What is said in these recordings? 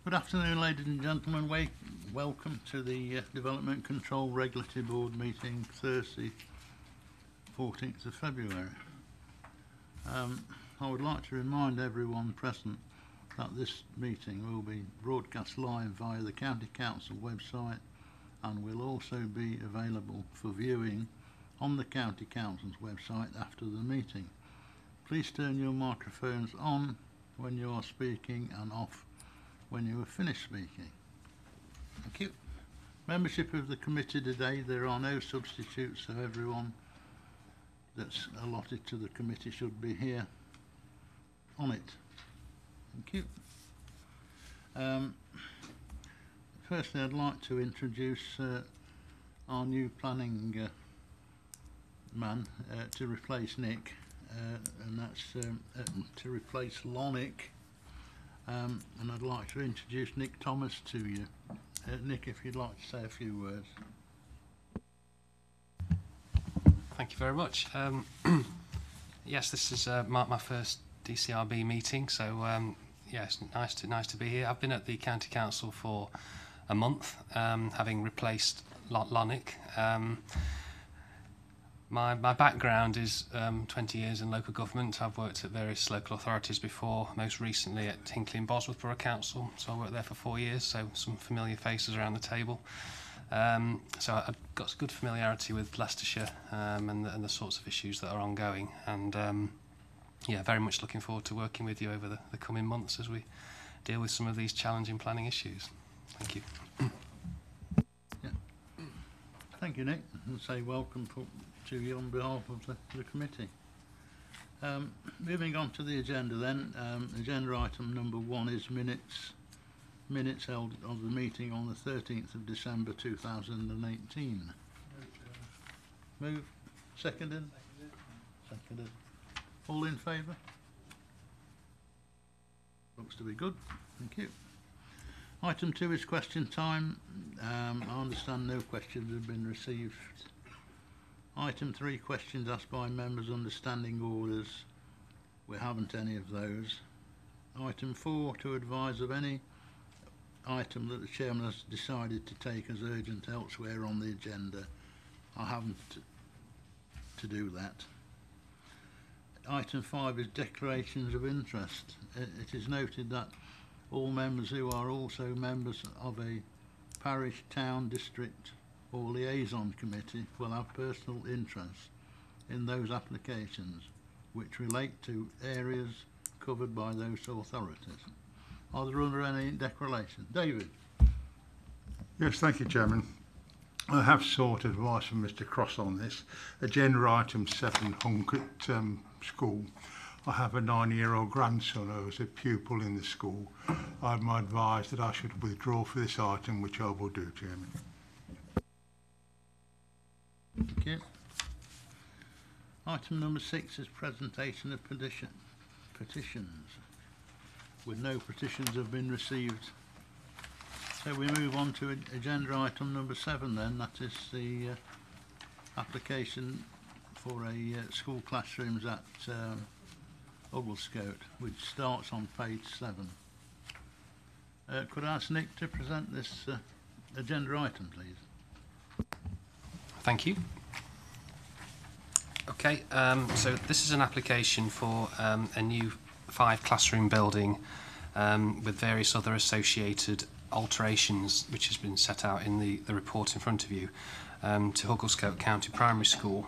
Good afternoon, ladies and gentlemen. Welcome to the Development Control Regulatory Board meeting, Thursday, 14th of February. I would like to remind everyone present that this meeting will be broadcast live via the County Council website and will also be available for viewing on the County Council's website after the meeting. Please turn your microphones on when you are speaking and off when you have finished speaking. Thank you. Membership of the committee today, there are no substitutes, so everyone that's allotted to the committee should be here on it. Thank you. Firstly, I'd like to introduce our new planning man to replace Nick, and that's to replace Lonick. And I'd like to introduce Nick Thomas to you. Nick, if you'd like to say a few words. Thank you very much. Yes, this is my first DCRB meeting, so yeah, it's nice to be here. I've been at the County Council for a month, having replaced Lonick. My background is 20 years in local government. I've worked at various local authorities before, most recently at Hinckley and Bosworth Borough Council, so I worked there for 4 years, so some familiar faces around the table. So I've got good familiarity with Leicestershire and the sorts of issues that are ongoing, and yeah, very much looking forward to working with you over the coming months as we deal with some of these challenging planning issues. Thank you. Yeah. Thank you, Nick, and say welcome to you on behalf of the committee. Moving on to the agenda then, agenda item number 1 is minutes held of the meeting on the 13th of December 2018. Move. Seconded? Seconded. All in favour? Looks to be good. Thank you. Item 2 is question time. I understand no questions have been received. Item 3, questions asked by members under standing orders. We haven't any of those. Item 4, to advise of any item that the chairman has decided to take as urgent elsewhere on the agenda. I haven't to do that. Item 5 is declarations of interest. It is noted that all members who are also members of a parish, town, district or liaison committee will have personal interest in those applications which relate to areas covered by those authorities. Are there any declarations? David? Yes, thank you, Chairman. I have sought advice from Mr Cross on this. Agenda item 7, Hunkett School. I have a 9-year-old grandson who is a pupil in the school. I'm advised that I should withdraw for this item, which I will do, Chairman. Thank you. Item number 6 is presentation of petitions. With no petitions have been received. So we move on to agenda item number 7 then. That is the application for a school classrooms at Ugglescote, which starts on page 7. Could I ask Nick to present this agenda item, please? Thank you. Okay, so this is an application for a new 5 classroom building with various other associated alterations, which has been set out in the report in front of you, to Ugglescote County Primary School.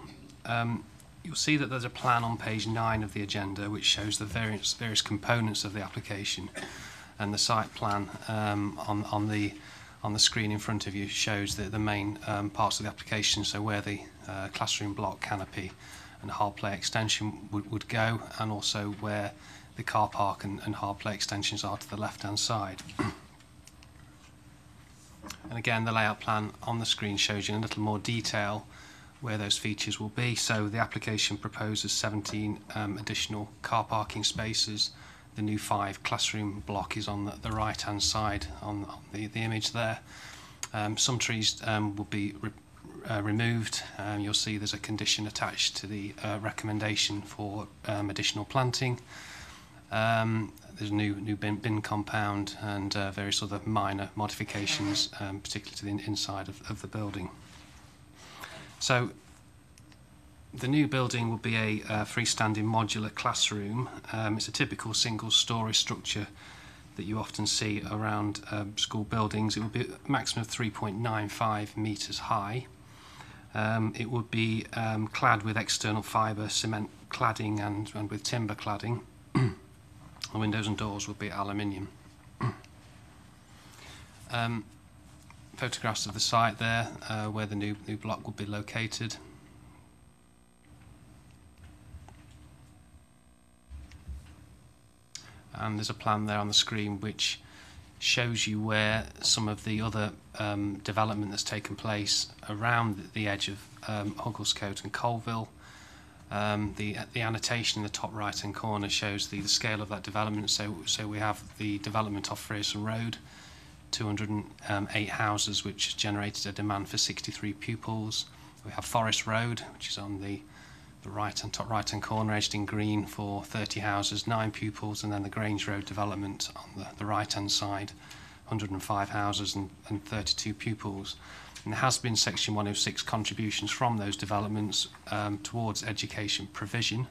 You'll see that there's a plan on page 9 of the agenda which shows the various components of the application, and the site plan on the screen in front of you shows the main parts of the application, so where the classroom block, canopy and hard play extension would go, and also where the car park and hard play extensions are to the left hand side. And again, the layout plan on the screen shows you in a little more detail where those features will be. So the application proposes 17 additional car parking spaces. The new 5 classroom block is on the right hand side on the image there. Some trees will be removed. You'll see there's a condition attached to the recommendation for additional planting. There's a new bin compound and various other minor modifications, particularly to the inside of the building. So the new building will be a freestanding modular classroom. It's a typical single-storey structure that you often see around school buildings. It will be a maximum of 3.95 metres high. It would be clad with external fibre cement cladding and with timber cladding. The windows and doors will be aluminium. Photographs of the site there, where the new block will be located. And there's a plan there on the screen which shows you where some of the other development that's taken place around the edge of Hugglescote and Colville. The annotation in the top right hand corner shows the scale of that development. So we have the development off Frierson Road, 208 houses, which has generated a demand for 63 pupils. We have Forest Road, which is on the right and top right hand corner, edged in green, for 30 houses, 9 pupils, and then the Grange Road development on the right hand side, 105 houses and 32 pupils. And there has been Section 106 contributions from those developments towards education provision,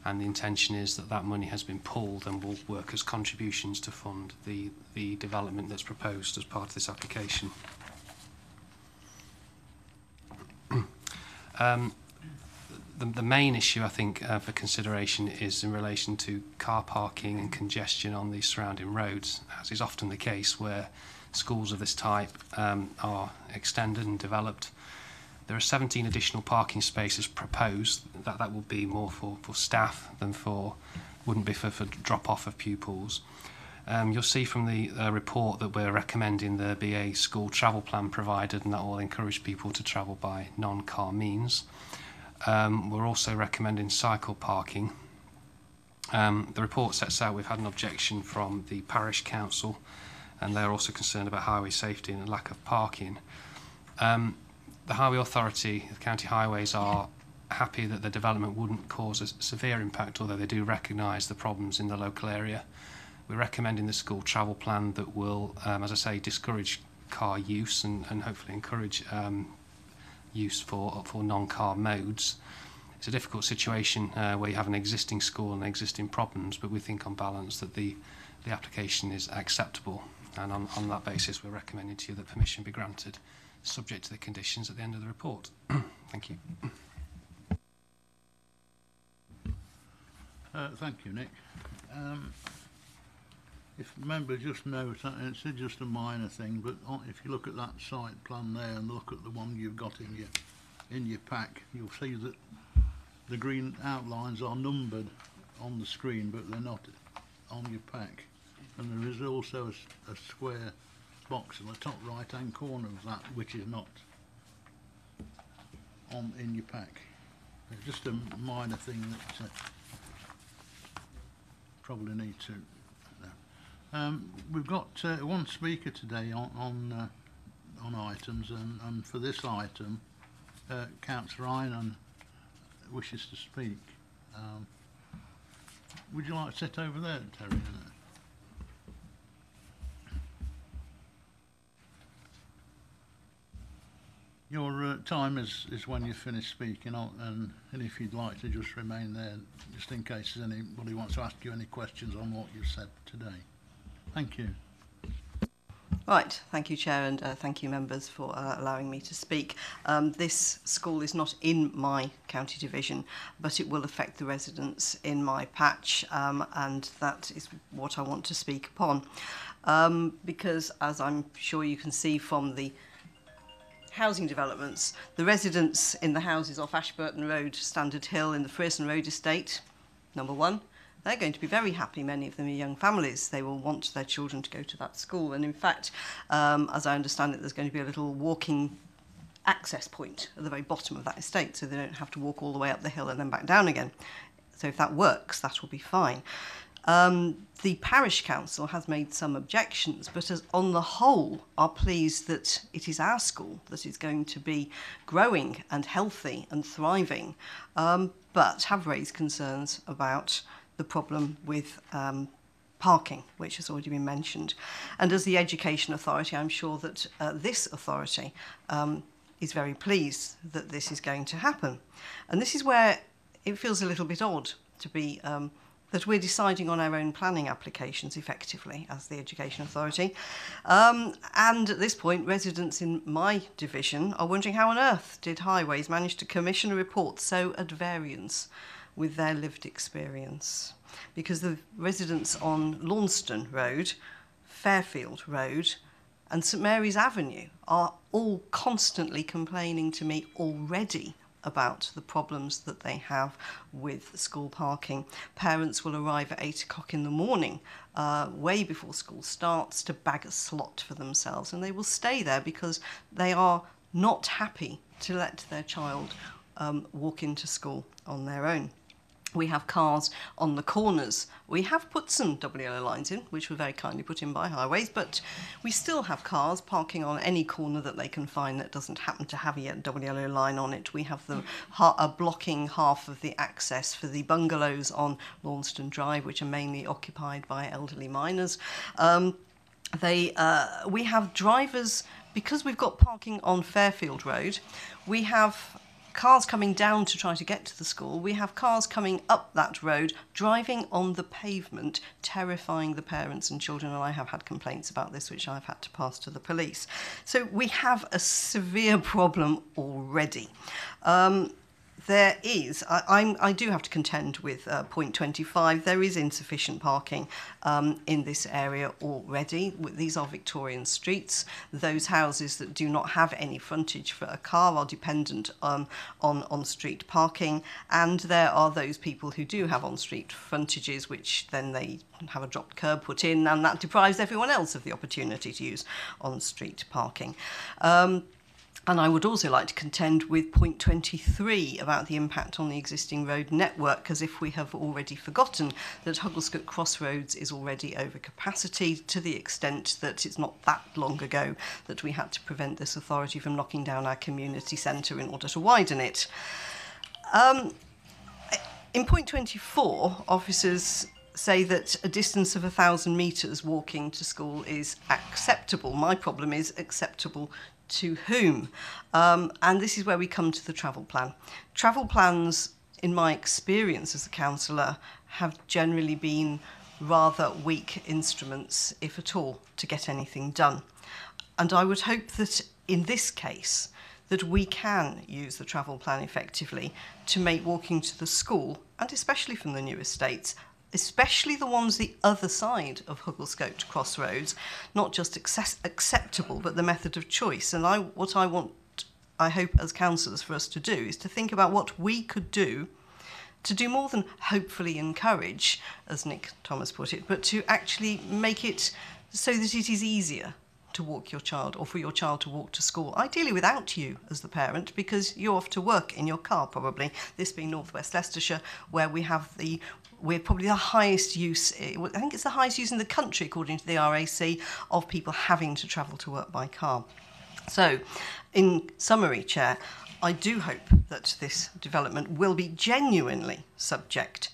and the intention is that that money has been pulled and will work as contributions to fund the development that's proposed as part of this application. The main issue, I think, for consideration is in relation to car parking and congestion on the surrounding roads, as is often the case where schools of this type are extended and developed. There are 17 additional parking spaces proposed. That will be more for staff than wouldn't be for drop-off of pupils. You'll see from the report that we're recommending there be a school travel plan provided, and that will encourage people to travel by non-car means. We're also recommending cycle parking. The report sets out we've had an objection from the parish council, and they're also concerned about highway safety and the lack of parking. The Highway Authority, the County Highways, are happy that the development wouldn't cause a severe impact, although they do recognise the problems in the local area. We're recommending the school travel plan that will, as I say, discourage car use and hopefully encourage use for non-car modes. It's a difficult situation where you have an existing school and existing problems, but we think on balance that the application is acceptable, and on that basis we're recommending to you that permission be granted, subject to the conditions at the end of the report. Thank you. Thank you, Nick. If members just note, it's just a minor thing, but if you look at that site plan there and look at the one you've got in your pack, you'll see that the green outlines are numbered on the screen, but they're not on your pack. And there is also a square box in the top right hand corner of that which is not in your pack. It's just a minor thing that probably need to know. We've got one speaker today on items, and for this item Councillor Ryan wishes to speak. Would you like to sit over there, Terry? Your time is when you finish speaking, and if you'd like to just remain there, just in case there's anybody wants to ask you any questions on what you've said today. Thank you. Right, thank you, Chair, and thank you, members, for allowing me to speak. This school is not in my county division, but it will affect the residents in my patch, and that is what I want to speak upon. Because, as I'm sure you can see from the housing developments, the residents in the houses off Ashburton Road, Standard Hill, in the Frierson Road estate, number one, they're going to be very happy. Many of them are young families. They will want their children to go to that school. And in fact, as I understand it, there's going to be a little walking access point at the very bottom of that estate, so they don't have to walk all the way up the hill and then back down again. So if that works, that will be fine. The parish council has made some objections, but on the whole are pleased that it is our school that is going to be growing and healthy and thriving, but have raised concerns about the problem with parking, which has already been mentioned. And as the Education Authority, I'm sure that this authority is very pleased that this is going to happen. And this is where it feels a little bit odd to be that we're deciding on our own planning applications effectively as the Education Authority. And at this point, residents in my division are wondering how on earth did Highways manage to commission a report so at variance with their lived experience. Because the residents on Launceston Road, Fairfield Road and St Mary's Avenue are all constantly complaining to me already about the problems that they have with school parking. Parents will arrive at 8 o'clock in the morning, way before school starts, to bag a slot for themselves, and they will stay there because they are not happy to let their child walk into school on their own. We have cars on the corners. We have put some double yellow lines in, which were very kindly put in by Highways, but we still have cars parking on any corner that they can find that doesn't happen to have a double yellow line on it. We have them blocking half of the access for the bungalows on Launceston Drive, which are mainly occupied by elderly minors. We have drivers, because we've got parking on Fairfield Road, we have cars coming down to try to get to the school. We have cars coming up that road, driving on the pavement, terrifying the parents and children, and I have had complaints about this, which I've had to pass to the police. So we have a severe problem already. There is, I do have to contend with point 25, there is insufficient parking in this area already. These are Victorian streets. Those houses that do not have any frontage for a car are dependent on street parking, and there are those people who do have on-street frontages, which then they have a dropped curb put in, and that deprives everyone else of the opportunity to use on-street parking. And I would also like to contend with point 23 about the impact on the existing road network, because if we have already forgotten that Hugglescote Crossroads is already over capacity to the extent that it's not that long ago that we had to prevent this authority from knocking down our community centre in order to widen it. In point 24, officers say that a distance of 1,000 metres walking to school is acceptable. My problem is acceptable to whom? And this is where we come to the travel plan. Travel plans, in my experience as a councillor, have generally been rather weak instruments, if at all, to get anything done. And I would hope that in this case, that we can use the travel plan effectively to make walking to the school, and especially from the new estates, especially the ones the other side of Hugglescote Crossroads, not just acceptable, but the method of choice. And I hope as councillors for us to do is to think about what we could do to do more than hopefully encourage, as Nick Thomas put it, but to actually make it so that it is easier to walk your child, or for your child to walk to school, ideally without you as the parent, because you're off to work in your car probably, this being North West Leicestershire, where we're probably the highest use, I think it's the highest use in the country, according to the RAC, of people having to travel to work by car. So, in summary, Chair, I do hope that this development will be genuinely subject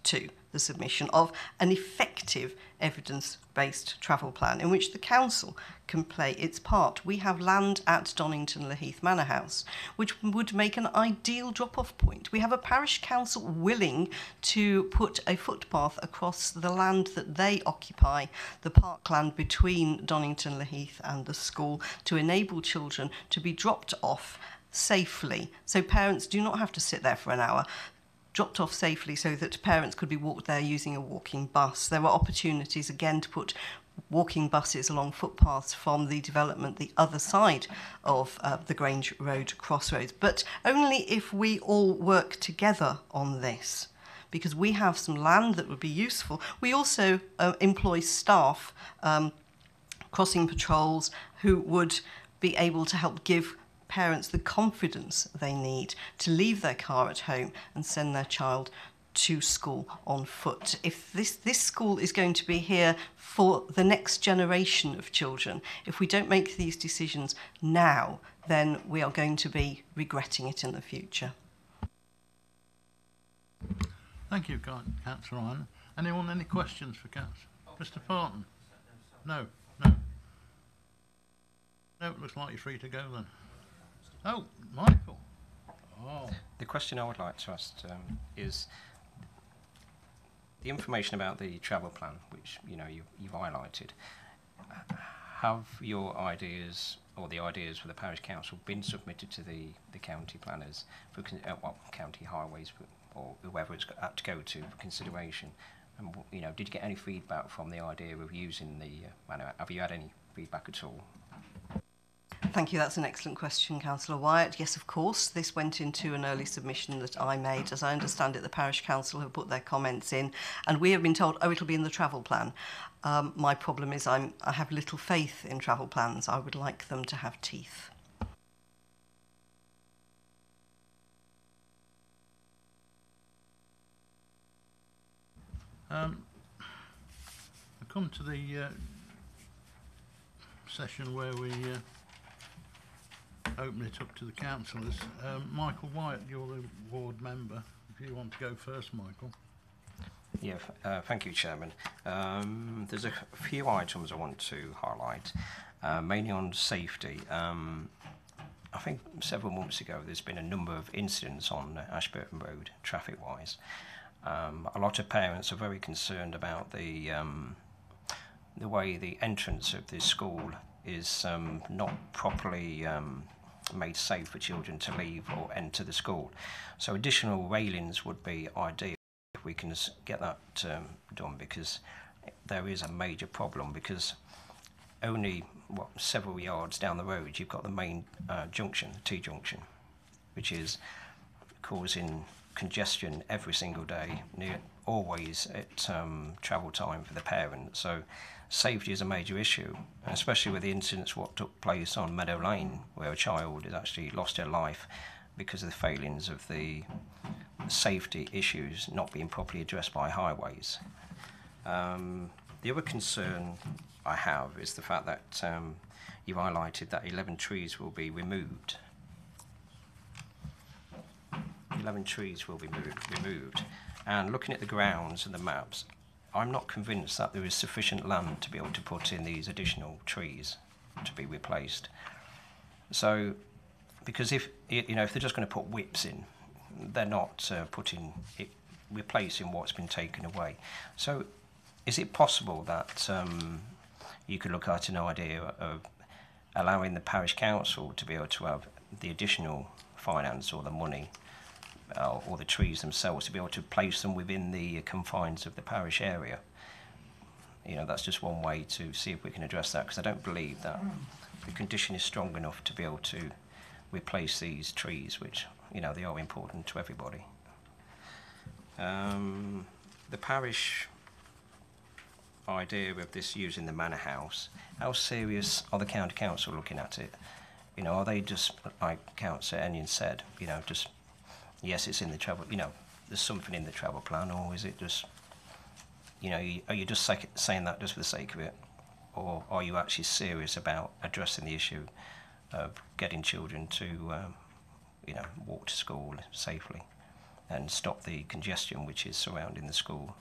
to the submission of an effective evidence-based travel plan in which the council can play its part. We have land at Donington Laheath Manor House, which would make an ideal drop-off point. We have a parish council willing to put a footpath across the land that they occupy, the parkland between Donington Laheath and the school, to enable children to be dropped off safely, so parents do not have to sit there for an hour, dropped off safely so that parents could be walked there using a walking bus. There are opportunities again to put walking buses along footpaths from the development the other side of the Grange Road Crossroads, but only if we all work together on this, because we have some land that would be useful. We also employ staff, crossing patrols, who would be able to help give parents the confidence they need to leave their car at home and send their child to school on foot. If this school is going to be here for the next generation of children, if we don't make these decisions now, then we are going to be regretting it in the future. Thank you, Councillor Ryan. Anyone, any questions for Councillor? Mr. Parton? No, no. No, it looks like you're free to go then. Oh, Michael. Oh. The question I would like to ask is the information about the travel plan, which you've highlighted. Have your ideas or the ideas for the parish council been submitted to the county planners for county highways or whoever it's got to go to for consideration? And did you get any feedback from the idea of using the manor? Have you had any feedback at all? Thank you. That's an excellent question, Councillor Wyatt. Yes, of course. This went into an early submission that I made. As I understand it, the parish council have put their comments in, and we have been told, oh, it'll be in the travel plan. My problem is I have little faith in travel plans. I would like them to have teeth. I come to the session where we open it up to the councillors. Michael Wyatt, you're the ward member. If you want to go first, Michael. Yeah, thank you, Chairman. There's a few items I want to highlight, mainly on safety. I think several months ago there's been a number of incidents on Ashburton Road, traffic-wise. A lot of parents are very concerned about the way the entrance of this school is not properly made safe for children to leave or enter the school. So additional railings would be ideal if we can get that done, because there is a major problem, because only several yards down the road you've got the main junction, the T-junction, which is causing congestion every single day, always at travel time for the parents. So safety is a major issue, especially with the incidents what took place on Meadow Lane, where a child has actually lost her life because of the failings of the safety issues not being properly addressed by highways. The other concern I have is the fact that you've highlighted that 11 trees will be removed. 11 trees will be removed. And looking at the grounds and the maps, I'm not convinced that there is sufficient land to be able to put in these additional trees to be replaced. So, because if they're just going to put whips in, they're not replacing what's been taken away. So, is it possible that you could look at an idea of allowing the parish council to be able to have the additional finance or the money or the trees themselves to be able to place them within the confines of the parish area? That's just one way to see if we can address that, because I don't believe that the condition is strong enough to be able to replace these trees, which they are important to everybody. The parish idea of this using the manor house, how serious are the county council looking at it? Are they just, like Councillor Enyon said, just yes, it's in the travel, there's something in the travel plan, or is it just, are you just saying that just for the sake of it? Or are you actually serious about addressing the issue of getting children to, walk to school safely and stop the congestion which is surrounding the school,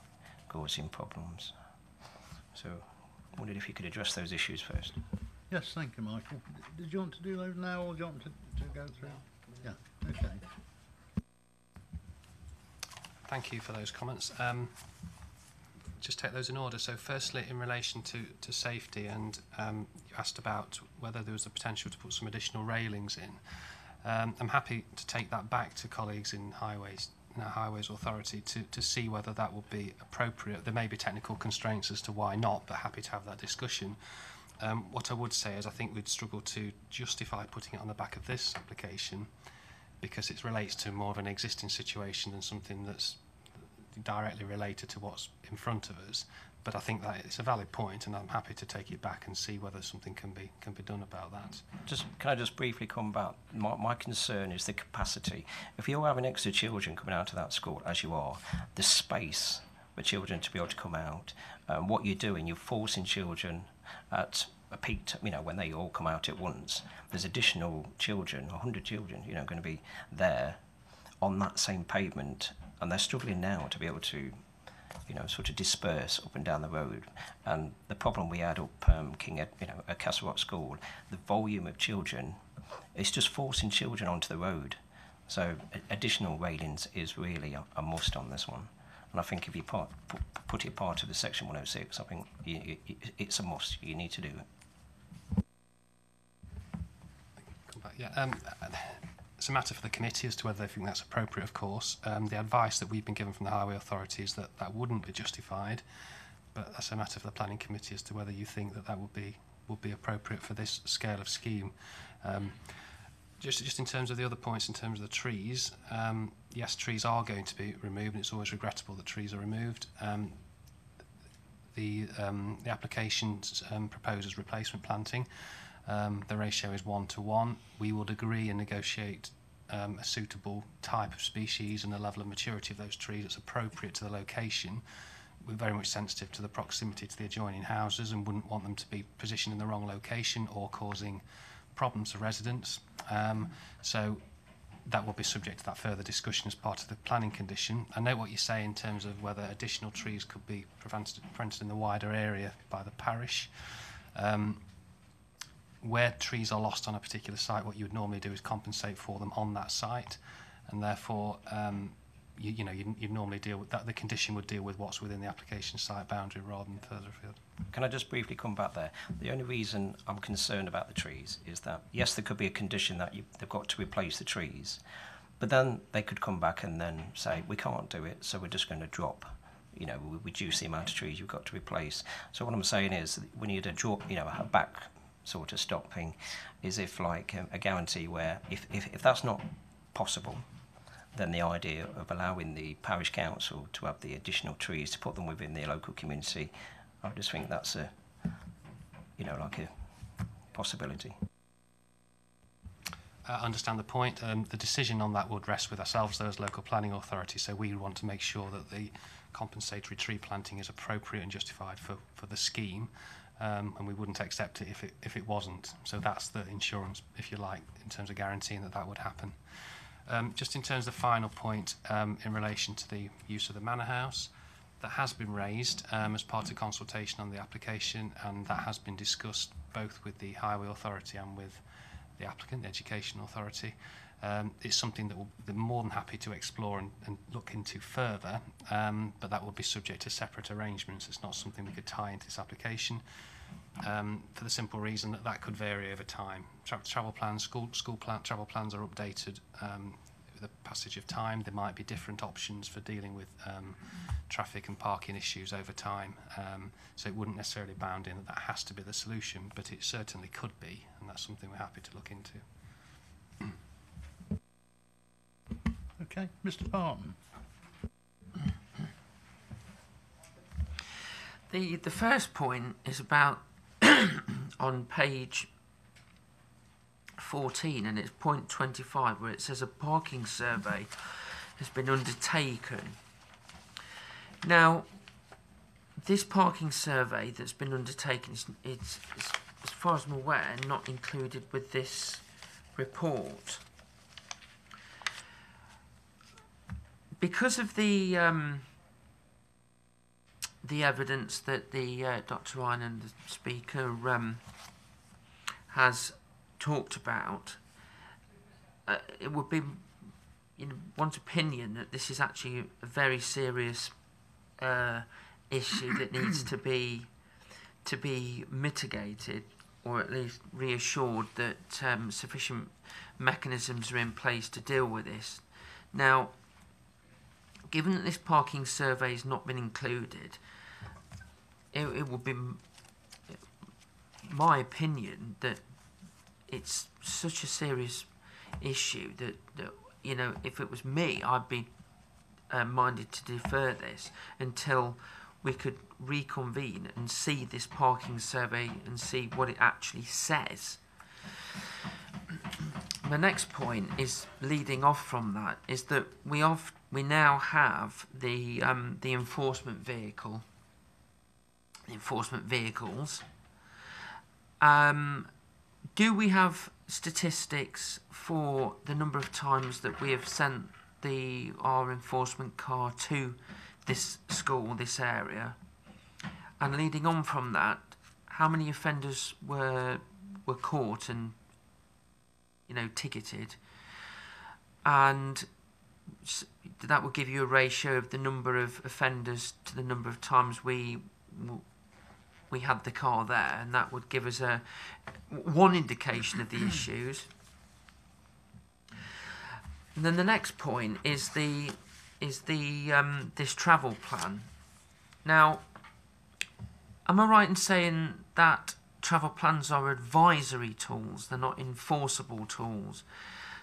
causing problems? So I wondered if you could address those issues first. Yes, thank you, Michael. Did you want to do those now, or do you want to go through? Yeah, okay. Thank you for those comments. Just take those in order. So firstly, in relation to safety, and you asked about whether there was the potential to put some additional railings in. I'm happy to take that back to colleagues in Highways Authority to see whether that would be appropriate. There may be technical constraints as to why not, but happy to have that discussion. What I would say is I think we'd struggle to justify putting it on the back of this application, because it relates to more of an existing situation than something that's directly related to what's in front of us. But I think that it's a valid point, and I'm happy to take it back and see whether something can be done about that. Can I just briefly come back? My concern is the capacity. If you're having extra children coming out of that school, as you are, the space for children to be able to come out, what you're doing, you're forcing children at a peak, when they all come out at once. There's additional children, 100 children, going to be there on that same pavement, and they're struggling now to be able to, you know, sort of disperse up and down the road. And the problem we had up at Castle Rock School, the volume of children, it's just forcing children onto the road. So additional railings is really a must on this one. And I think if you put it part of the Section 106, I think it's a must. You need to do it. Come back. Yeah. It's a matter for the committee as to whether they think that's appropriate, of course. The advice that we've been given from the Highway Authority is that that wouldn't be justified, but that's a matter for the planning committee as to whether you think that that would be appropriate for this scale of scheme. Just in terms of the other points, in terms of the trees, yes, trees are going to be removed, and it's always regrettable that trees are removed. The application proposes replacement planting. The ratio is 1:1. We would agree and negotiate a suitable type of species and a level of maturity of those trees that's appropriate to the location. We're very much sensitive to the proximity to the adjoining houses and wouldn't want them to be positioned in the wrong location or causing problems for residents. So that will be subject to that further discussion as part of the planning condition. I know what you say in terms of whether additional trees could be prevented in the wider area by the parish. Where trees are lost on a particular site, what you would normally do is compensate for them on that site, and therefore you'd normally deal with that. The condition would deal with what's within the application site boundary rather than further afield. Can I just briefly come back there? The only reason I'm concerned about the trees is that, yes, there could be a condition that they've got to replace the trees, but then they could come back and then say, we can't do it, so we're just going to drop. You know, we reduce the amount of trees you've got to replace. So what I'm saying is we need a drop, you know, a back sort of stopping, is if like a guarantee where if that's not possible, then the idea of allowing the parish council to have the additional trees to put them within their local community, I just think that's a, you know, like a possibility. I understand the point. The decision on that would rest with ourselves, though, as local planning authority, so we want to make sure that the compensatory tree planting is appropriate and justified for the scheme. And we wouldn't accept it if it wasn't. So that's the insurance, if you like, in terms of guaranteeing that that would happen. Just in terms of the final point in relation to the use of the manor house, that has been raised as part of consultation on the application, and that has been discussed both with the Highway Authority and with the applicant, the Education Authority. It's something that they're more than happy to explore and look into further, but that will be subject to separate arrangements. It's not something we could tie into this application, for the simple reason that that could vary over time. Travel plans, travel plans are updated with the passage of time. There might be different options for dealing with traffic and parking issues over time, so it wouldn't necessarily bound in that has to be the solution, but it certainly could be, and that's something we're happy to look into. Okay, Mr. Parton. The first point is about on page 14, and it's point 25, where it says a parking survey has been undertaken. Now, this parking survey that's been undertaken it's as far as I'm aware, not included with this report. Because of the evidence that the Dr. Ryan and the speaker has talked about, it would be, in one's opinion, that this is actually a very serious issue that needs to be mitigated, or at least reassured that sufficient mechanisms are in place to deal with this. Now, given that this parking survey has not been included, it would be my opinion that it's such a serious issue that you know, if it was me, I'd be minded to defer this until we could reconvene and see this parking survey and see what it actually says. The next point is, leading off from that, is that we now have the enforcement vehicle, the enforcement vehicles. Do we have statistics for the number of times that we have sent our enforcement car to this school, this area, and leading on from that, how many offenders were caught and, you know, ticketed, and that would give you a ratio of the number of offenders to the number of times we had the car there, and that would give us one indication of the issues. And then the next point is this travel plan. Now, am I right in saying that travel plans are advisory tools, they're not enforceable tools?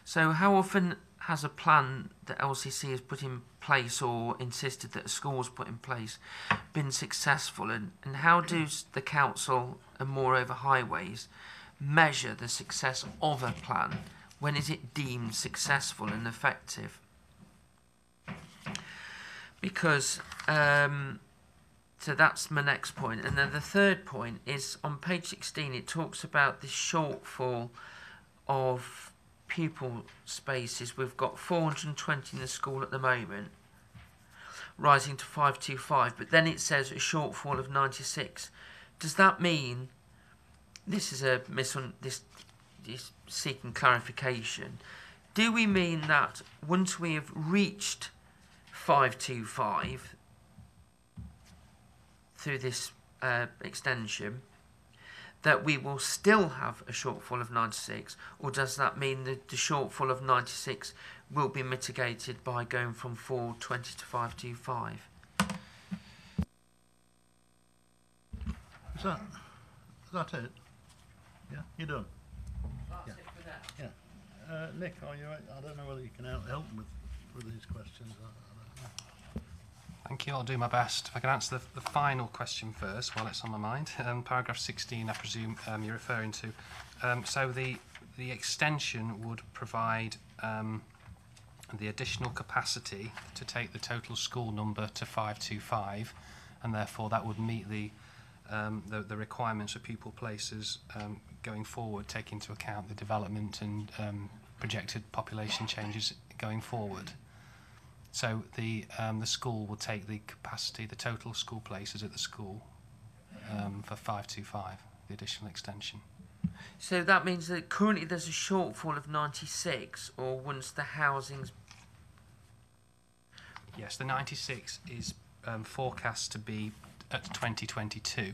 So how often has a plan that LCC has put in place or insisted that a school has put in place been successful, and how does the council and moreover highways measure the success of a plan? When is it deemed successful and effective? Because so that's my next point. And then the third point is on page 16, it talks about the shortfall of pupil spaces. We've got 420 in the school at the moment, rising to 525, but then it says a shortfall of 96. Does that mean, this is this is seeking clarification, do we mean that once we have reached 525 through this extension, that we will still have a shortfall of 96, or does that mean that the shortfall of 96 will be mitigated by going from 420 to 525? Is that it? Yeah, you done? That's Yeah. it for that. Yeah. Nick, are you? I don't know whether you can help with these questions. I don't know. Thank you. I'll do my best. If I can answer the final question first while it's on my mind. Paragraph 16, I presume you're referring to. So the extension would provide the additional capacity to take the total school number to 525, and therefore that would meet the requirements of pupil places going forward, take into account the development and projected population changes going forward. So the school will take the capacity, the total school places at the school for 525, the additional extension. So that means that currently there's a shortfall of 96, or once the housing's... Yes, the 96 is forecast to be at 2022.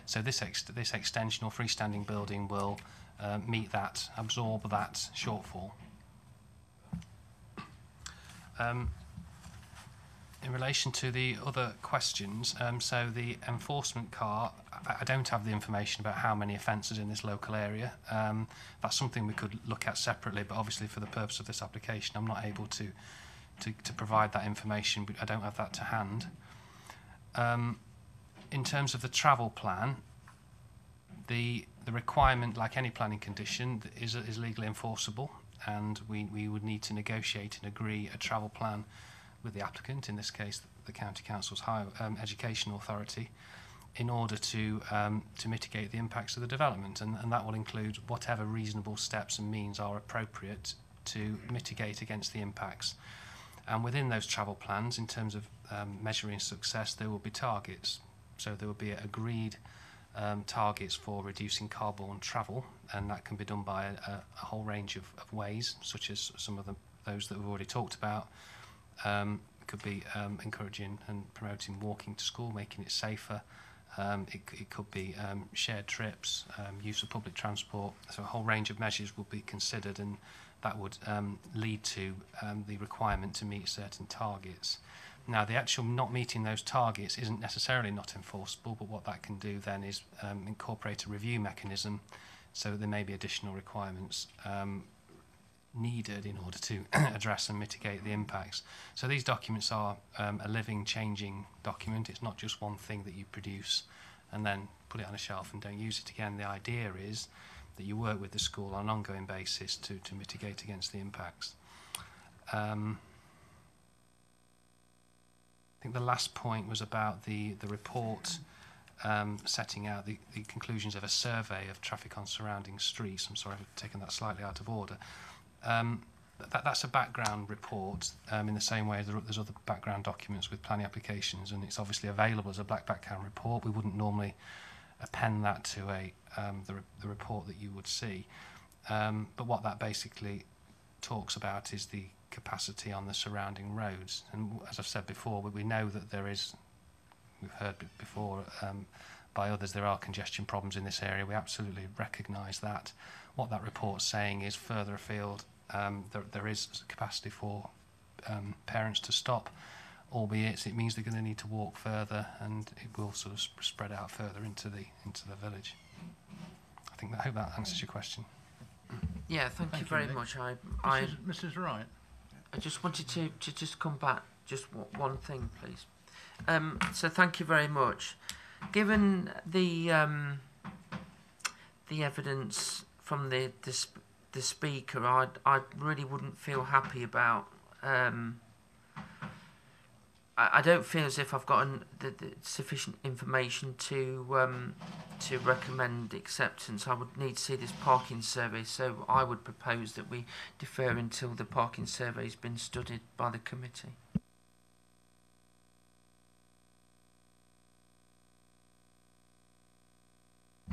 So this extension or freestanding building will meet that, absorb that shortfall. In relation to the other questions, so the enforcement car, I don't have the information about how many offences in this local area. That's something we could look at separately, but obviously for the purpose of this application, I'm not able to provide that information, but I don't have that to hand. In terms of the travel plan, the requirement, like any planning condition, is legally enforceable, and we would need to negotiate and agree a travel plan with the applicant, in this case the County Council's Higher Education Authority, in order to mitigate the impacts of the development, and that will include whatever reasonable steps and means are appropriate to mitigate against the impacts. And within those travel plans, in terms of measuring success, there will be targets. So there will be agreed targets for reducing car-borne travel, and that can be done by a whole range of ways, such as some of those that we've already talked about. It could be encouraging and promoting walking to school, making it safer. It could be shared trips, use of public transport. So a whole range of measures will be considered, and that would lead to the requirement to meet certain targets. Now, the actual not meeting those targets isn't necessarily not enforceable, but what that can do then is incorporate a review mechanism, so that there may be additional requirements needed in order to address and mitigate the impacts. So these documents are a living, changing document. It's not just one thing that you produce and then put it on a shelf and don't use it again. The idea is that you work with the school on an ongoing basis to mitigate against the impacts. I think the last point was about the report setting out the conclusions of a survey of traffic on surrounding streets. I'm sorry, I've taken that slightly out of order. that's a background report in the same way there's other background documents with planning applications, and it's obviously available as a black background report. We wouldn't normally append that to the report that you would see. But what that basically talks about is the capacity on the surrounding roads. And as I've said before, we know that we've heard before by others, there are congestion problems in this area. We absolutely recognise that. What that report's saying is further afield, there is capacity for parents to stop, albeit it means they're going to need to walk further, and it will sort of spread out further into the village. I hope that answers your question. Yeah, thank you very much. Mrs. Wright. I just wanted to just come back just one thing, please. So thank you very much. Given the evidence from the speaker, I really wouldn't feel happy about. I don't feel as if I've got the sufficient information to recommend acceptance. I would need to see this parking survey, so I would propose that we defer until the parking survey has been studied by the committee.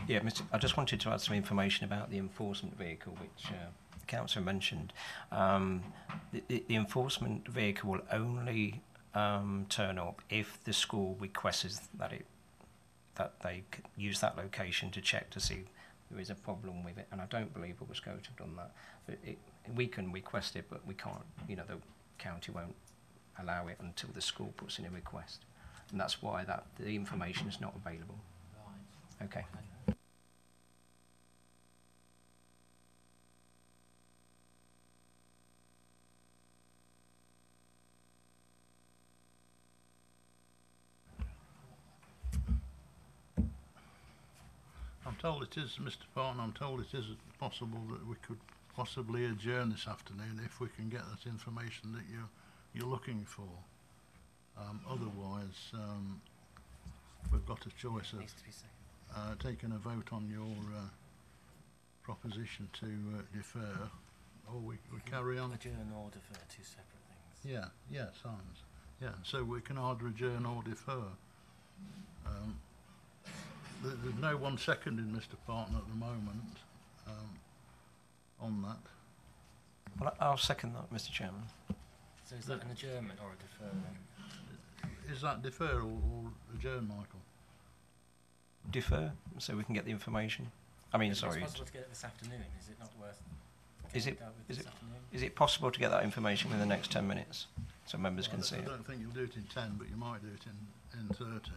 Yeah, I just wanted to add some information about the enforcement vehicle, which the councillor mentioned. The enforcement vehicle will only turn up if the school requests that they use that location to check to see if there is a problem with it. And I don't believe it was going to have done that. But we can request it, but we can't. You know, the county won't allow it until the school puts in a request, and that's why the information is not available. Right. Okay. I'm told it is, Mr. Parton, I'm told it is possible that we could possibly adjourn this afternoon if we can get that information that you're looking for. Otherwise, we've got a choice of taking a vote on your proposition to defer, or we carry on. Adjourn or defer, two separate things. Yeah, Simons. Yeah, so we can either adjourn or defer. There's no one seconding Mr. Parton at the moment on that. Well, I'll second that, Mr. Chairman. So is that an adjournment or a defer then? Is that defer or adjourn, Michael? Defer, so we can get the information. I mean, sorry. It's possible to get it this afternoon. Is it not worth? Is it possible to get that information within the next 10 minutes so members can see it? I don't think you'll do it in 10, but you might do it in 30.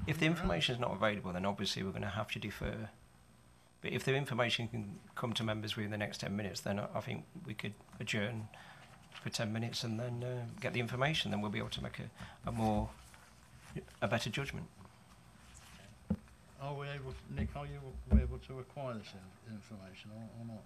If the information is not available, then obviously we're going to have to defer. But if the information can come to members within the next 10 minutes, then I think we could adjourn for 10 minutes and then get the information. Then we'll be able to make a better judgment. Are we able, Nick? Are you able to acquire this information or not?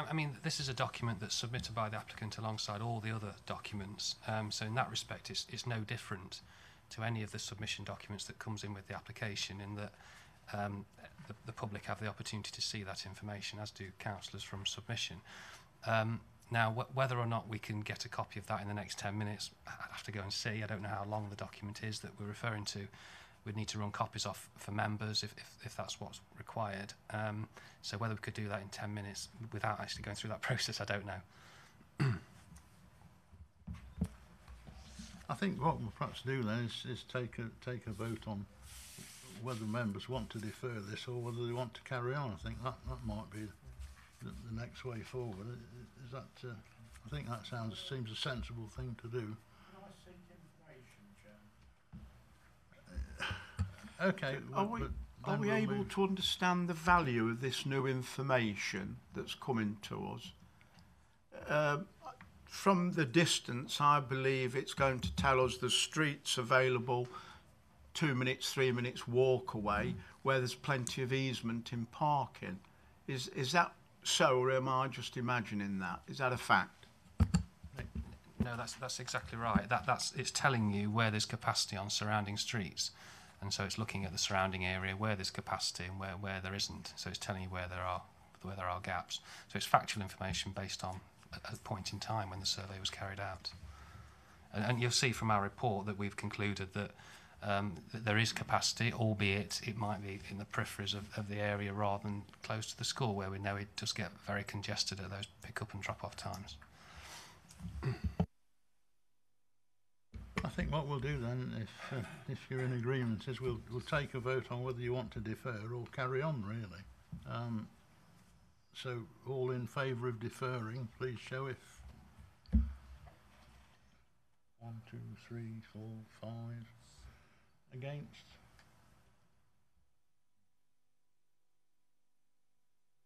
I mean, this is a document that's submitted by the applicant alongside all the other documents. So in that respect, it's no different to any of the submission documents that comes in with the application, in that the public have the opportunity to see that information, as do councillors from submission. Now, whether or not we can get a copy of that in the next 10 minutes, I'd have to go and see. I don't know how long the document is that we're referring to. We'd need to run copies off for members if that's what's required. So whether we could do that in 10 minutes without actually going through that process, I don't know. I think what we'll perhaps do then is take a vote on whether members want to defer this or whether they want to carry on. I think that might be the next way forward. Is that? I think that seems a sensible thing to do. Can I seek information, Chair? Okay. Are we able to understand the value of this new information that's coming to us? From the distance, I believe it's going to tell us the streets available 2 minutes, 3 minutes walk away, where there's plenty of easement in parking. Is that so, or am I just imagining that? Is that a fact? No, that's exactly right. It's telling you where there's capacity on surrounding streets, and so it's looking at the surrounding area where there's capacity and where there isn't. So it's telling you where there are gaps. So it's factual information based on a point in time when the survey was carried out. And you'll see from our report that we've concluded that there is capacity, albeit it might be in the peripheries of the area rather than close to the school, where we know it does get very congested at those pick-up and drop-off times. I think what we'll do then, if you're in agreement, is we'll take a vote on whether you want to defer or carry on, really. So all in favour of deferring, please show if. 1, 2, 3, 4, 5. Against?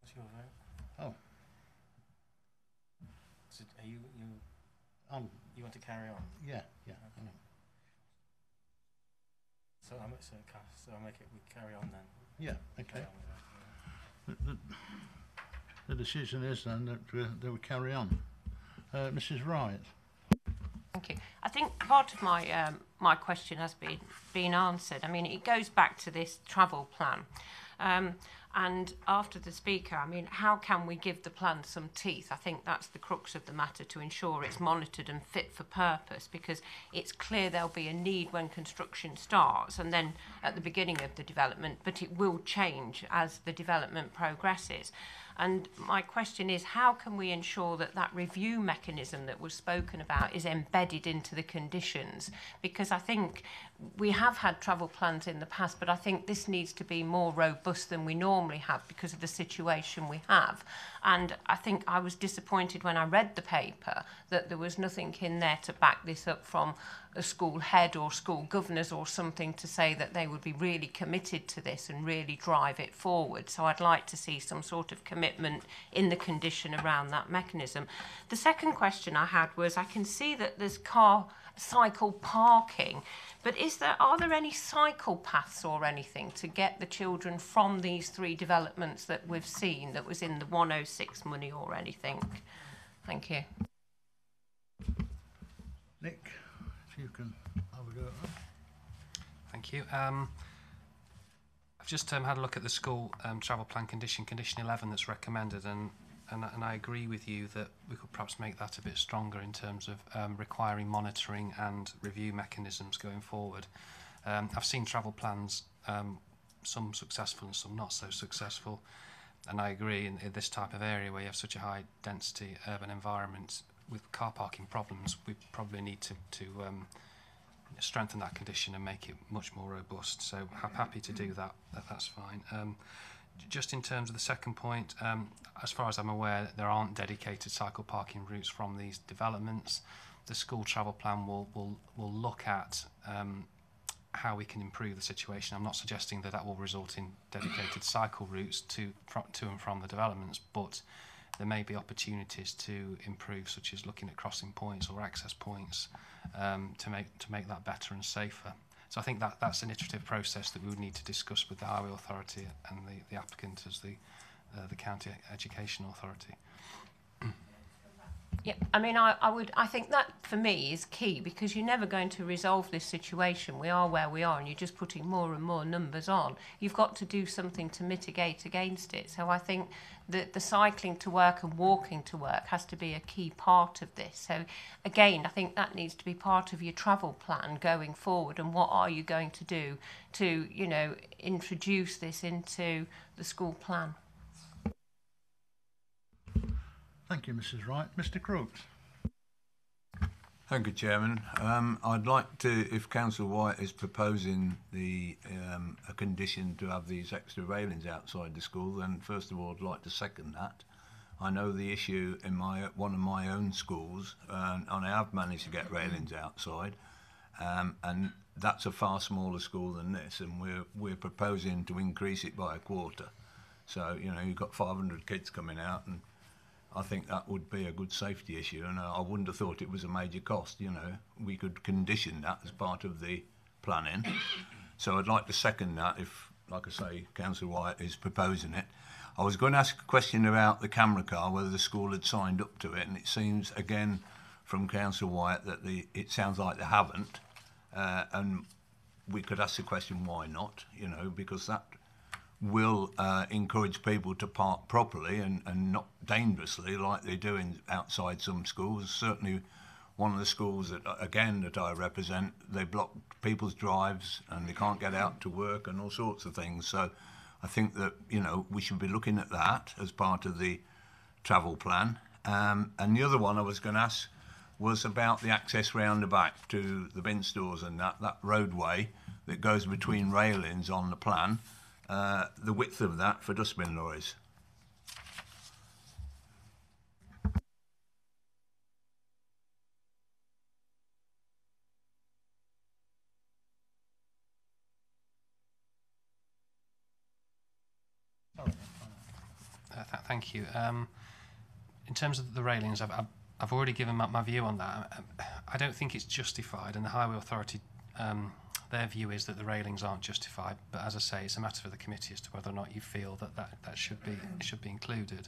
What's your vote? Oh. So are you want to carry on? Yeah. Okay. So I'll make it. We carry on then. Yeah. Okay. Carry on with that, The decision is then that we carry on. Mrs. Wright. Thank you. I think part of my my question has been answered. I mean, it goes back to this travel plan. And after the speaker, I mean, how can we give the plan some teeth? I think that's the crux of the matter, to ensure it's monitored and fit for purpose, because it's clear there'll be a need when construction starts and then at the beginning of the development, but it will change as the development progresses. And my question is, how can we ensure that that review mechanism that was spoken about is embedded into the conditions? Because I think we have had travel plans in the past, but I think this needs to be more robust than we normally have because of the situation we have. And I think I was disappointed when I read the paper that there was nothing in there to back this up from a school head or school governors or something to say that they would be really committed to this and really drive it forward. So I'd like to see some sort of commitment in the condition around that mechanism. The second question I had was, I can see that there's cycle parking, but are there any cycle paths or anything to get the children from these 3 developments that we've seen that was in the 106 money or anything? Thank you. Nick, if you can have a go at that. Thank you. I've just had a look at the school travel plan condition 11 that's recommended, and I agree with you that we could perhaps make that a bit stronger in terms of requiring monitoring and review mechanisms going forward. I've seen travel plans, some successful and some not so successful, and I agree in this type of area where you have such a high density urban environment with car parking problems, we probably need to strengthen that condition and make it much more robust. So I'm happy to do that. That's fine. Just in terms of the second point, as far as I'm aware, there aren't dedicated cycle parking routes from these developments. The school travel plan will look at how we can improve the situation. I'm not suggesting that will result in dedicated cycle routes to and from the developments, but there may be opportunities to improve, such as looking at crossing points or access points, to make that better and safer. So I think that's an iterative process that we would need to discuss with the Highway Authority and the applicant as the County Education Authority. Yeah, I mean, I think that for me is key, because you're never going to resolve this situation. We are where we are, and you're just putting more and more numbers on. You've got to do something to mitigate against it. So I think that the cycling to work and walking to work has to be a key part of this. So again, I think that needs to be part of your travel plan going forward. And what are you going to do to, introduce this into the school plan? Thank you, Mrs. Wright. Mr. Crooks. Thank you, Chairman. I'd like to, if Councillor White is proposing a condition to have these extra railings outside the school, then first of all I'd like to second that. I know the issue in one of my own schools, and I have managed to get railings outside, and that's a far smaller school than this, and we're proposing to increase it by a quarter. So you've got 500 kids coming out, and I think that would be a good safety issue, and I wouldn't have thought it was a major cost. We could condition that as part of the planning. So I'd like to second that if, like I say, Councillor White is proposing it. I was going to ask a question about the camera car, whether the school had signed up to it, and it seems, again, from Councillor Wyatt that it sounds like they haven't, and we could ask the question why not, you know, because that will encourage people to park properly and not dangerously like they do outside some schools. Certainly one of the schools that I represent, they block people's drives and they can't get out to work and all sorts of things. So I think that, you know, we should be looking at that as part of the travel plan. And the other one I was going to ask was about the access round the back to the bin stores and that roadway that goes between railings on the plan, the width of that for dustbin lorries. Thank you. In terms of the railings, I've already given my view on that. I don't think it's justified, and the Highway Authority, their view is that the railings aren't justified. But as I say, it's a matter for the committee as to whether or not you feel that should be included.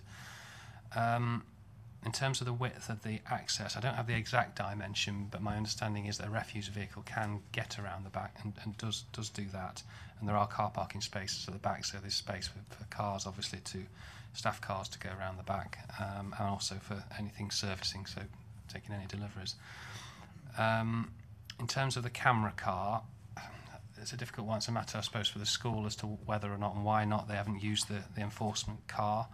In terms of the width of the access, I don't have the exact dimension, but my understanding is that a refuse vehicle can get around the back and does do that. And there are car parking spaces at the back, so there's space for cars, obviously, staff cars to go around the back, and also for anything servicing, so taking any deliveries. In terms of the camera car, it's a difficult one. It's a matter, I suppose, for the school as to whether or not and why not they haven't used the enforcement car.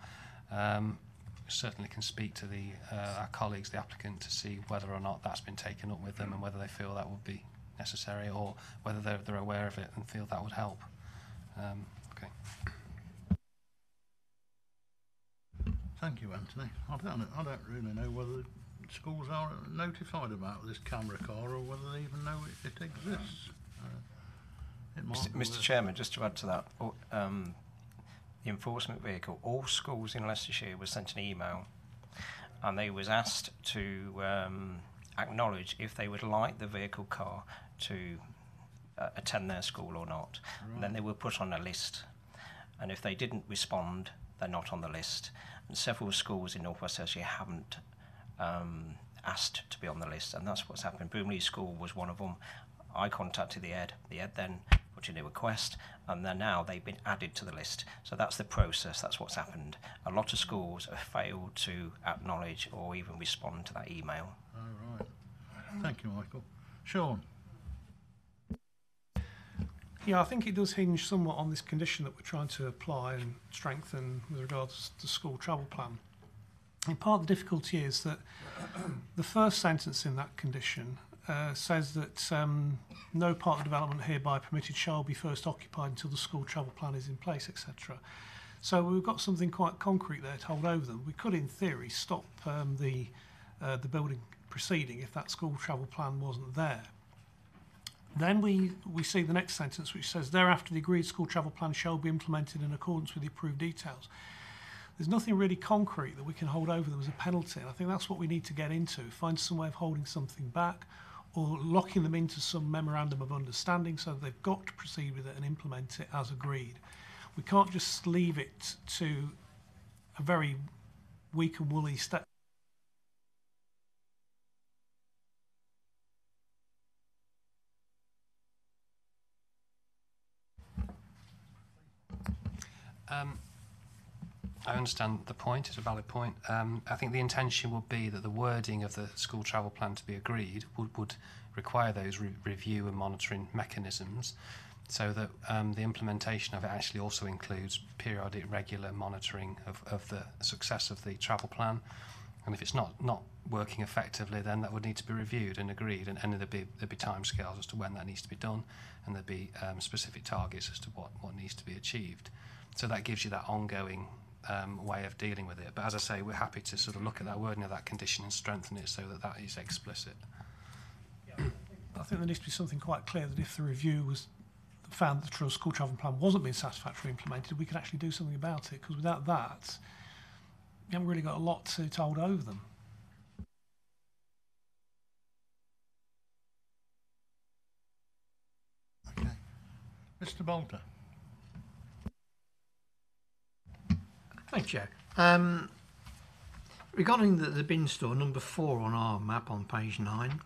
Certainly can speak to our colleagues, the applicant, to see whether or not that's been taken up with them and whether they feel that would be necessary or whether they're aware of it and feel that would help. Okay. Thank you, Anthony. I don't really know whether schools are notified about this camera car or whether they even know it exists. Mr. Chairman, just to add to that, the enforcement vehicle, all schools in Leicestershire were sent an email and they was asked to acknowledge if they would like the vehicle car to attend their school or not. Right. And then they were put on a list, and if they didn't respond, they're not on the list. And several schools in North West Leicestershire haven't asked to be on the list, and that's what's happened. Broomley School was one of them. I contacted the Ed then put in a request, and then now they've been added to the list. So that's the process, that's what's happened. A lot of schools have failed to acknowledge or even respond to that email. Oh, right. Thank you, Michael. Sean? Yeah, I think it does hinge somewhat on this condition that we're trying to apply and strengthen with regards to the school travel plan. And part of the difficulty is that the first sentence in that condition says that no part of the development hereby permitted shall be first occupied until the school travel plan is in place, etc. So we've got something quite concrete there to hold over them. We could, in theory, stop the building proceeding if that school travel plan wasn't there. Then we see the next sentence, which says, thereafter the agreed school travel plan shall be implemented in accordance with the approved details. There's nothing really concrete that we can hold over them as a penalty, and I think that's what we need to get into, find some way of holding something back or locking them into some memorandum of understanding so that they've got to proceed with it and implement it as agreed. We can't just leave it to a very weak and woolly step. I understand the point, it's a valid point. I think the intention would be that the wording of the school travel plan to be agreed would require those review and monitoring mechanisms, so that the implementation of it actually also includes periodic regular monitoring of the success of the travel plan. And if it's not working effectively, then that would need to be reviewed and agreed, and there'd be timescales as to when that needs to be done, and there'd be specific targets as to what needs to be achieved. So that gives you that ongoing way of dealing with it. But as I say, we're happy to sort of look at that wording of that condition and strengthen it so that is explicit. Yeah, I think there needs to be something quite clear that if the review was found that the school travel plan wasn't being satisfactorily implemented, we could actually do something about it, because without that, you haven't really got a lot to hold over them. Okay. Mr. Bolter. Thank you. Regarding the bin store, number 4 on our map on page 9,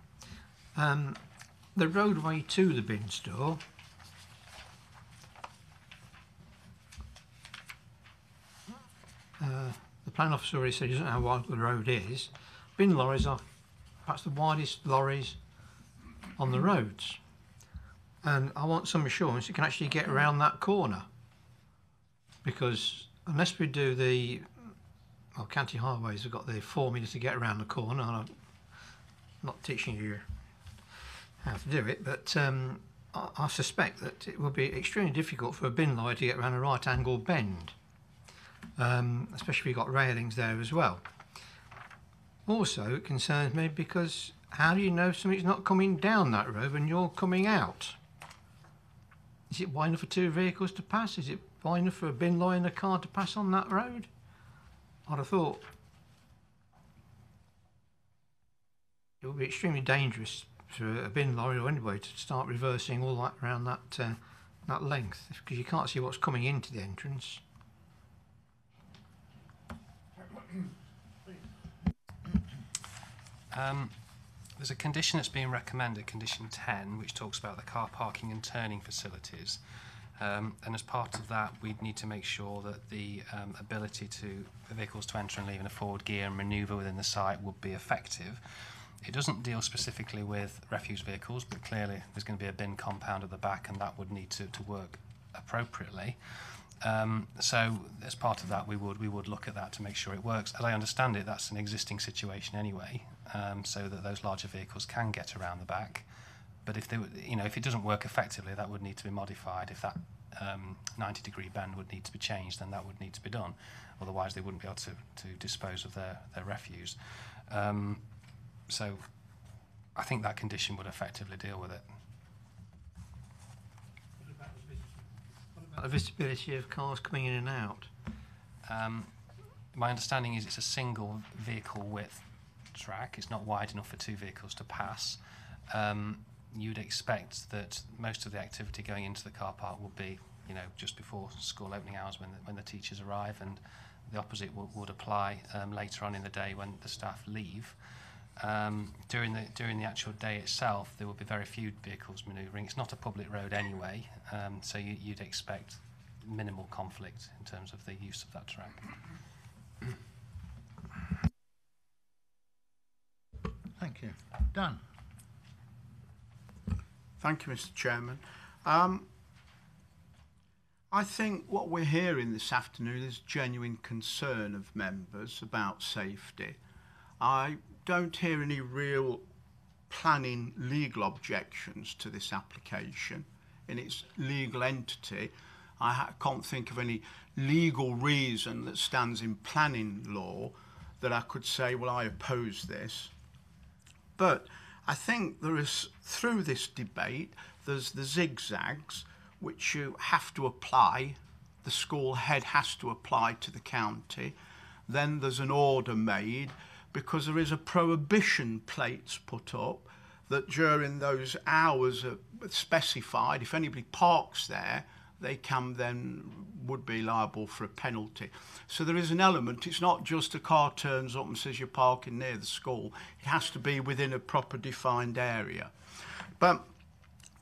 the roadway to the bin store, the plan officer already said he doesn't know how wide the road is. Bin lorries are perhaps the widest lorries on the roads. And I want some assurance you can actually get around that corner. Because unless we do county highways have got the formula to get around the corner, and I'm not teaching you how to do it, but I suspect that it will be extremely difficult for a bin lorry to get around a right angle bend, especially if you've got railings there as well. Also, it concerns me because how do you know somebody's not coming down that road when you're coming out? Is it wide enough for 2 vehicles to pass? Is it wide enough for a bin lorry and a car to pass on that road? I'd have thought it would be extremely dangerous for a bin lorry or anybody to start reversing all that around that length, because you can't see what's coming into the entrance. There's a condition that's being recommended, condition 10, which talks about the car parking and turning facilities. And as part of that, we'd need to make sure that the ability for vehicles to enter and leave in a forward gear and manoeuvre within the site would be effective. It doesn't deal specifically with refuse vehicles, but clearly there's going to be a bin compound at the back, and that would need to work appropriately. So as part of that, we would look at that to make sure it works. As I understand it, that's an existing situation anyway, so that those larger vehicles can get around the back. But if it doesn't work effectively, that would need to be modified. If that 90-degree bend would need to be changed, then that would need to be done. Otherwise, they wouldn't be able to dispose of their refuse. So I think that condition would effectively deal with it. What about the visibility of cars coming in and out? My understanding is it's a single vehicle width track. It's not wide enough for 2 vehicles to pass. You'd expect that most of the activity going into the car park will be, just before school opening hours when the teachers arrive, and the opposite would apply later on in the day when the staff leave. During the actual day itself, there will be very few vehicles manoeuvring. It's not a public road anyway, so you'd expect minimal conflict in terms of the use of that track. Thank you. Dan. Thank you, Mr. Chairman. I think what we're hearing this afternoon is genuine concern of members about safety. I don't hear any real planning legal objections to this application in its legal entity. I can't think of any legal reason that stands in planning law that I could say, well, I oppose this. But I think there is, through this debate, there's the zigzags which you have to apply, the school head has to apply to the county. Then there's an order made because there is a prohibition plates put up that during those hours specified, if anybody parks there, they would be liable for a penalty. So there is an element. It's not just a car turns up and says you're parking near the school. It has to be within a proper defined area. But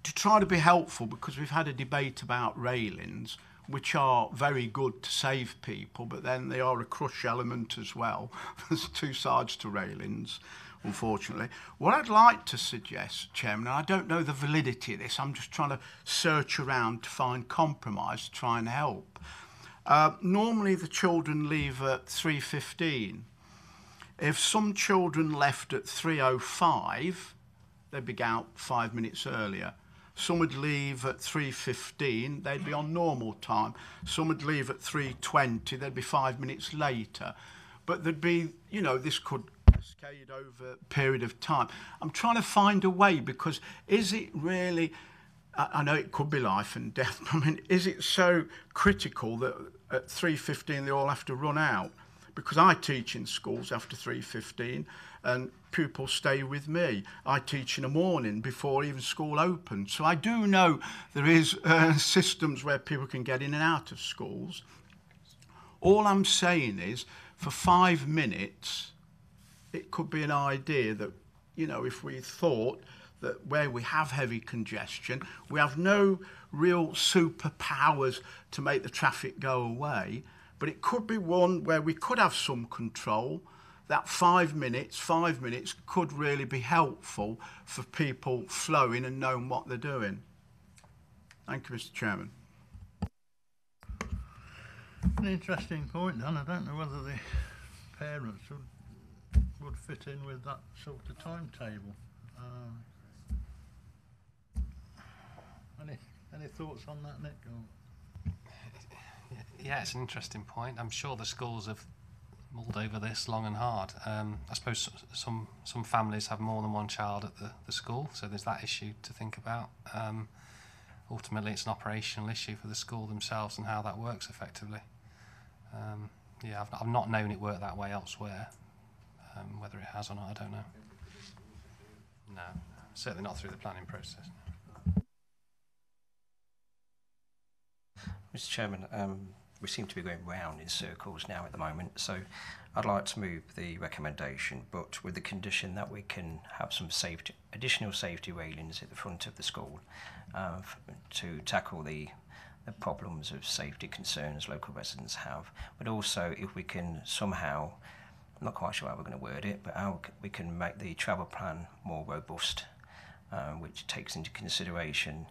to try to be helpful, because we've had a debate about railings, which are very good to save people, but then they are a crush element as well. There's 2 sides to railings, unfortunately. What I'd like to suggest, Chairman, and I don't know the validity of this, I'm just trying to search around to find compromise to try and help. Normally the children leave at 3:15. If some children left at 3:05, they'd be out 5 minutes earlier. Some would leave at 3:15, they'd be on normal time. Some would leave at 3:20, they'd be 5 minutes later. But there'd be, this could cascade over a period of time. I'm trying to find a way, because is it really, I know it could be life and death, but I mean, is it so critical that at 3:15 they all have to run out? Because I teach in schools after 3:15 and pupils stay with me. I teach in the morning before even school opens. So I do know there is systems where people can get in and out of schools. All I'm saying is for 5 minutes it could be an idea that, you know, if we thought that where we have heavy congestion, we have no real superpowers to make the traffic go away, but it could be one where we could have some control. That 5 minutes could really be helpful for people flowing and knowing what they're doing. Thank you, Mr. Chairman. An interesting point, Dan. I don't know whether the parents would fit in with that sort of timetable. Any thoughts on that, Nick? Or? Yeah, it's an interesting point. I'm sure the schools have mulled over this long and hard. I suppose some families have more than one child at the school, so there's that issue to think about. Ultimately, it's an operational issue for the school themselves and how that works effectively. Yeah, I've not known it work that way elsewhere. Whether it has or not, I don't know. No, certainly not through the planning process. Mr. Chairman, we seem to be going round in circles now at the moment, so I'd like to move the recommendation, but with the condition that we can have some additional safety railings at the front of the school to tackle the problems of safety concerns local residents have, but also if we can somehow, I'm not quite sure how we're going to word it, but how we can make the travel plan more robust, which takes into consideration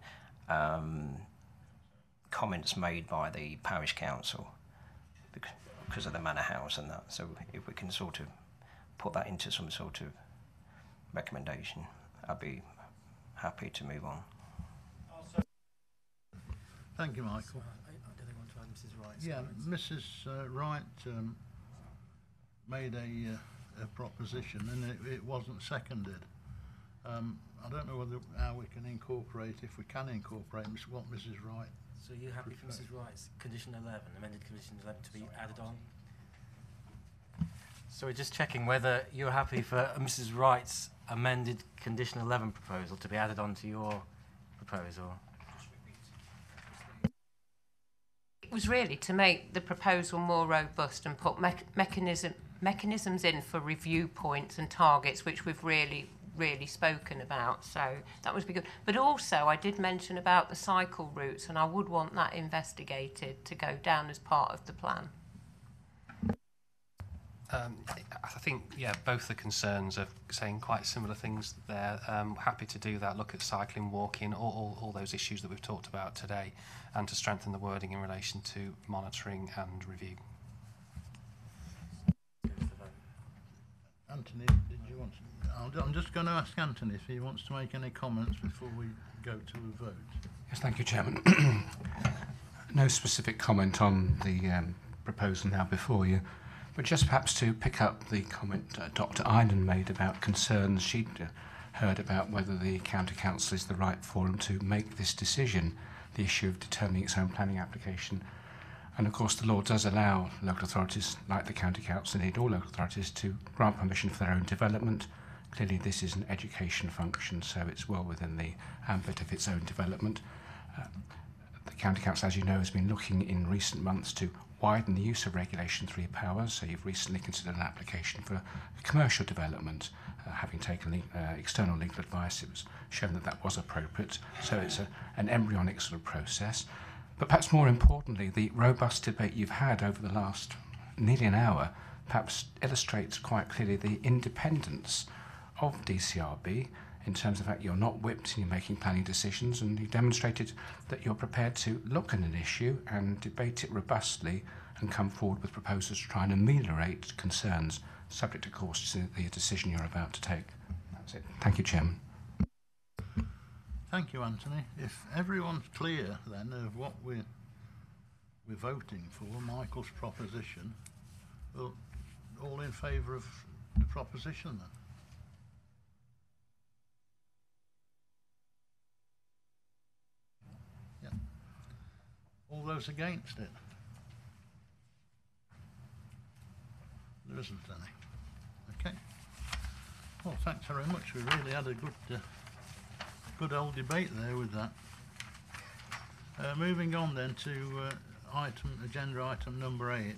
comments made by the parish council because of the manor house and that. So if we can sort of put that into some sort of recommendation, I'd be happy to move on. Thank you, Michael. Do they want to add Mrs. Wright's Yeah, comments? Mrs. Wright made a proposition and it wasn't seconded. I don't know how we can incorporate, if we can incorporate what Mrs. Wright. So are you happy for Mrs. Wright's condition 11, amended condition 11, to be added on? So we're just checking whether you're happy for Mrs. Wright's amended condition 11 proposal to be added on to your proposal. It was really to make the proposal more robust and put mechanisms in for review points and targets, which we've really spoken about, so that would be good. But also I did mention about the cycle routes, and I would want that investigated to go down as part of the plan. I think, yeah, both the concerns are saying quite similar things there. Happy to do that, look at cycling, walking, all those issues that we've talked about today, and to strengthen the wording in relation to monitoring and review. Anthony, did you want to? I'm just going to ask Anthony if he wants to make any comments before we go to a vote. Yes, thank you, Chairman. No specific comment on the proposal now before you, but just perhaps to pick up the comment Dr. Island made about concerns she'd heard about whether the County Council is the right forum to make this decision, the issue of determining its own planning application. And of course the law does allow local authorities, like the County Council, indeed all local authorities, to grant permission for their own development. Clearly this is an education function, so it's well within the ambit of its own development. The County Council, as you know, has been looking in recent months to widen the use of Regulation 3 powers, so you've recently considered an application for commercial development. Having taken external legal advice, it was shown that that was appropriate, so it's an embryonic sort of process. But perhaps more importantly, the robust debate you've had over the last nearly an hour perhaps illustrates quite clearly the independence of DCRB in terms of the fact you're not whipped in your making planning decisions, and you've demonstrated that you're prepared to look at an issue and debate it robustly and come forward with proposals to try and ameliorate concerns, subject of course to the decision you're about to take. That's it. Thank you, Chairman. Thank you, Anthony. If everyone's clear then of what we're voting for, Michael's proposition, well, all in favour of the proposition then? Yeah. All those against it? There isn't any. Okay. Well, thanks very much. We really had a good old debate there with that. Moving on then to agenda item number 8.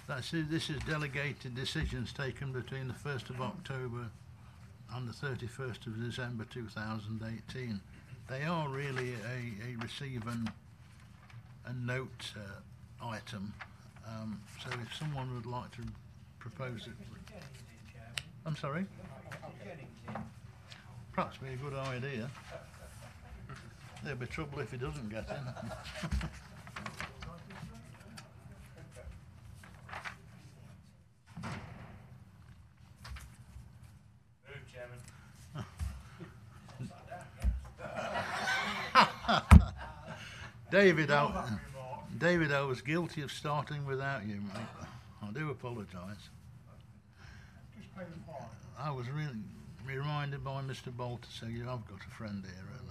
This is delegated decisions taken between the 1st of October and the 31st of December 2018. They are really a receive and a note item. So if someone would like to propose it. I'm sorry? Perhaps be a good idea. There'll be trouble if he doesn't get in. David, I was guilty of starting without you, mate. I do apologise. I was really reminded by Mr. Bolt to say you have got a friend here at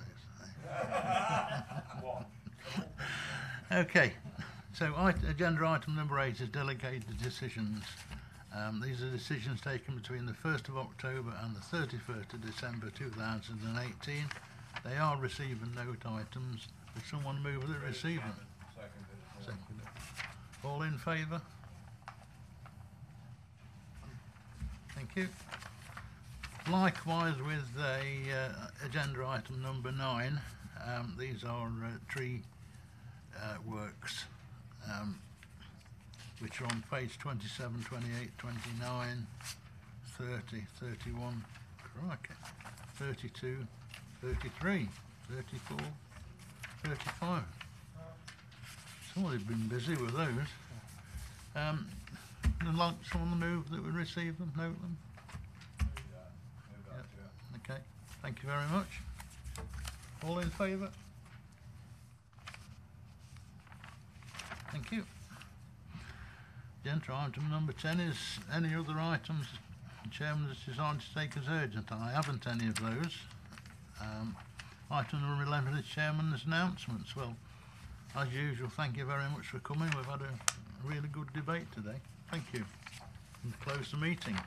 least. Okay, so agenda item number 8 is delegated decisions. These are decisions taken between the 1st of October and the 31st of December 2018. They are receive and note items. Would someone move that receive them? Second. All in favour? Thank you. Likewise with agenda item number 9, these are tree works, which are on page 27, 28, 29, 30, 31, crikey, 32, 33, 34, 35. Somebody's been busy with those. Would like someone to move that we receive them, note them? Yeah. Okay, thank you very much. All in favour? Thank you. Agenda item number 10 is any other items the Chairman has decided to take as urgent. I haven't any of those. Item number 11 is Chairman's announcements. Well, as usual, thank you very much for coming. We've had a really good debate today. Thank you. And close the meeting.